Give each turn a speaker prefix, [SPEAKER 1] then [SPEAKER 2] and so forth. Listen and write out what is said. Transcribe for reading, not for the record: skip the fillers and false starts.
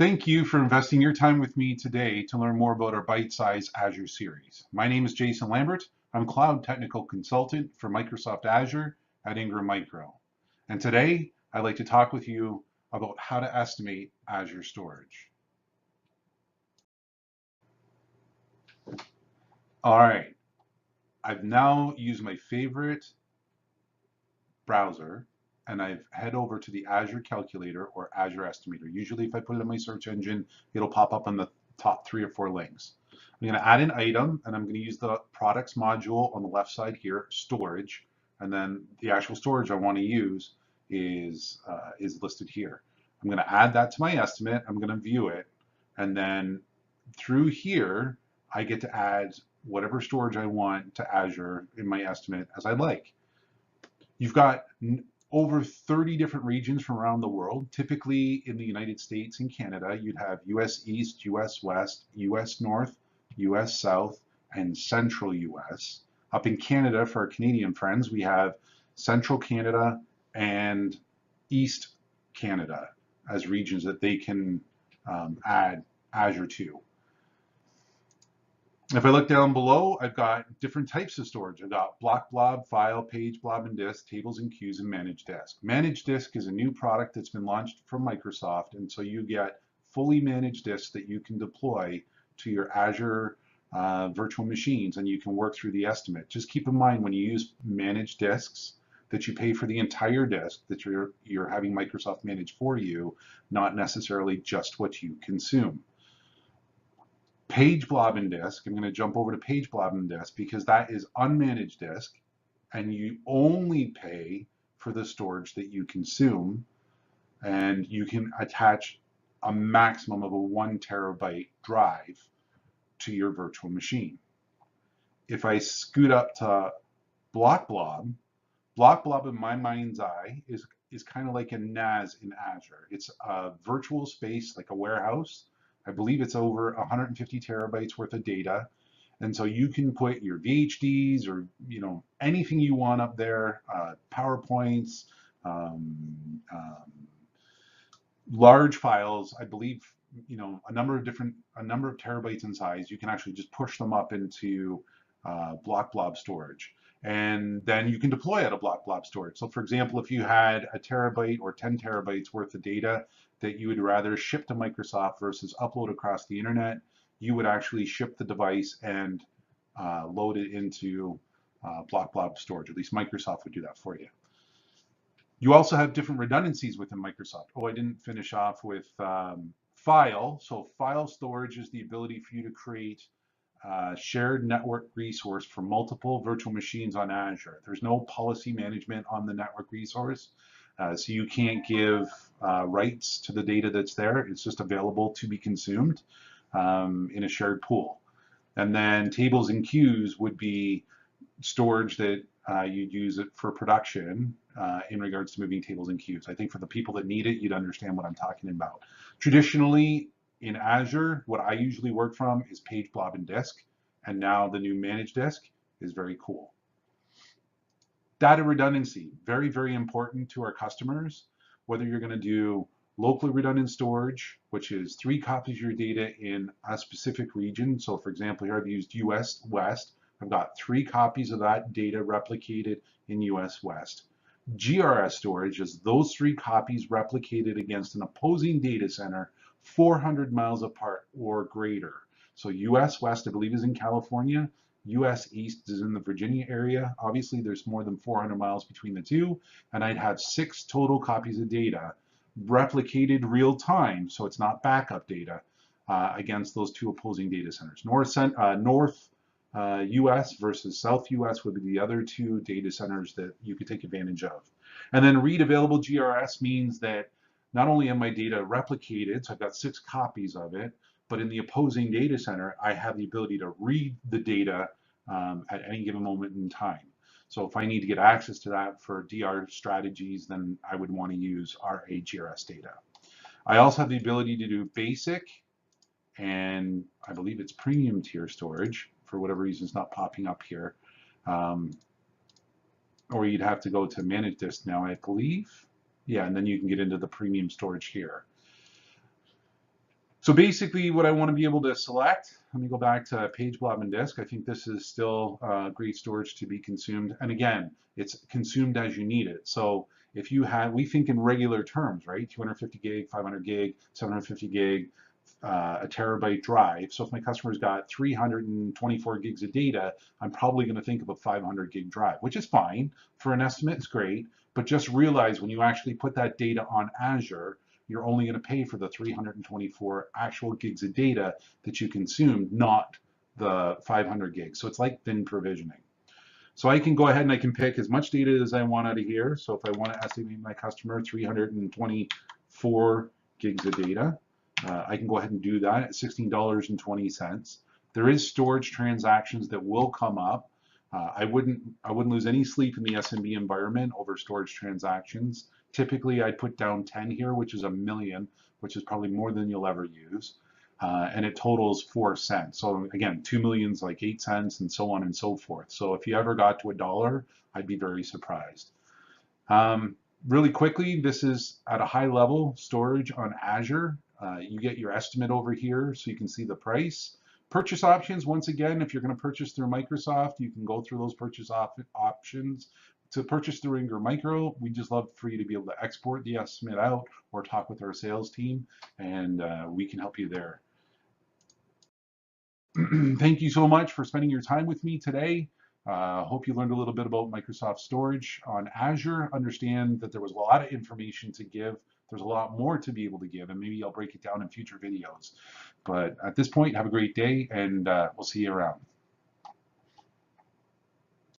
[SPEAKER 1] Thank you for investing your time with me today to learn more about our bite-sized Azure series. My name is Jason Lambert. I'm Cloud Technical Consultant for Microsoft Azure at Ingram Micro. And today, I'd like to talk with you about how to estimate Azure Storage. All right, I've now used my favorite browser and I've head over to the Azure Calculator or Azure Estimator. Usually if I put it in my search engine, it'll pop up on the top 3 or 4 links. I'm going to add an item and I'm going to use the products module on the left side here, storage, and then the actual storage I want to use is listed here. I'm going to add that to my estimate. I'm going to view it, and then through here I get to add whatever storage I want to Azure in my estimate as I like. You've got over 30 different regions from around the world. Typically in the United States and Canada, you'd have US East, US West, US North, US South, and Central US. Up in Canada, for our Canadian friends, we have Central Canada and East Canada as regions that they can add Azure to. If I look down below, I've got different types of storage. I've got block blob, file, page blob and disk, tables and queues, and managed disk. Managed disk is a new product that's been launched from Microsoft, and so you get fully managed disks that you can deploy to your Azure virtual machines, and you can work through the estimate. Just keep in mind when you use managed disks that you pay for the entire disk that you're having Microsoft manage for you, not necessarily just what you consume. Page blob and disk, I'm going to jump over to page blob and disk because that is unmanaged disk and you only pay for the storage that you consume, and you can attach a maximum of a 1 terabyte drive to your virtual machine. If I scoot up to block blob in my mind's eye is kind of like a NAS in Azure. It's a virtual space like a warehouse. I believe it's over 150 terabytes worth of data. And so you can put your VHDs or anything you want up there, PowerPoints, large files. I believe a number of terabytes in size. You can actually just push them up into block blob storage, and then you can deploy out of block blob storage. So for example, if you had a terabyte or 10 terabytes worth of data that you would rather ship to Microsoft versus upload across the internet, you would actually ship the device and load it into block blob storage. At least Microsoft would do that for you. You also have different redundancies within Microsoft. Oh, I didn't finish off with file. So file storage is the ability for you to create shared network resource for multiple virtual machines on Azure. There's no policy management on the network resource, so you can't give rights to the data that's there. It's just available to be consumed in a shared pool. And then tables and queues would be storage that you'd use it for production in regards to moving tables and queues. I think for the people that need it, you'd understand what I'm talking about. Traditionally, in Azure, what I usually work from is page blob and disk, and now the new managed disk is very cool. Data redundancy, very, very important to our customers, whether you're going to do locally redundant storage, which is 3 copies of your data in a specific region. So for example, here I've used US West. I've got 3 copies of that data replicated in US West. GRS storage is those 3 copies replicated against an opposing data center 400 miles apart or greater. So US West, I believe, is in California. US East is in the Virginia area. Obviously, there's more than 400 miles between the two, and I'd have 6 total copies of data replicated real time, so it's not backup data, against those 2 opposing data centers. North US versus South US would be the other 2 data centers that you could take advantage of. And then read available GRS means that not only am my data replicated, so I've got 6 copies of it, but in the opposing data center, I have the ability to read the data at any given moment in time. So if I need to get access to that for DR strategies, then I would want to use RAGRS data. I also have the ability to do basic, and I believe it's premium tier storage. For whatever reason, it's not popping up here. Or you'd have to go to managed disk now, I believe. Yeah, and then you can get into the premium storage here. So basically what I want to be able to select, let me go back to page, blob, and disk. I think this is still great storage to be consumed. And again, it's consumed as you need it. So if you have, we think in regular terms, right? 250 gig, 500 gig, 750 gig, a terabyte drive. So if my customer's got 324 gigs of data, I'm probably going to think of a 500 gig drive, which is fine. For an estimate, it's great. But just realize when you actually put that data on Azure, you're only going to pay for the 324 actual gigs of data that you consumed, not the 500 gigs. So it's like bin provisioning. So I can go ahead and I can pick as much data as I want out of here. So if I want to estimate my customer 324 gigs of data, I can go ahead and do that at $16.20. There is storage transactions that will come up. I wouldn't lose any sleep in the SMB environment over storage transactions. Typically, I'd put down 10 here, which is a million, which is probably more than you'll ever use. And it totals 4 cents. So again, 2 million's like 8 cents and so on and so forth. So if you ever got to $1, I'd be very surprised. Really quickly, this is at a high level storage on Azure. You get your estimate over here so you can see the price. Purchase options, once again, if you're going to purchase through Microsoft, you can go through those purchase options. To purchase through Ingram Micro, we just love for you to be able to export the estimate out or talk with our sales team, and we can help you there. Thank you so much for spending your time with me today. Hope you learned a little bit about Microsoft Storage on Azure. Understand that there was a lot of information to give. There's a lot more to be able to give, and maybe I'll break it down in future videos. But at this point, have a great day, and we'll see you around.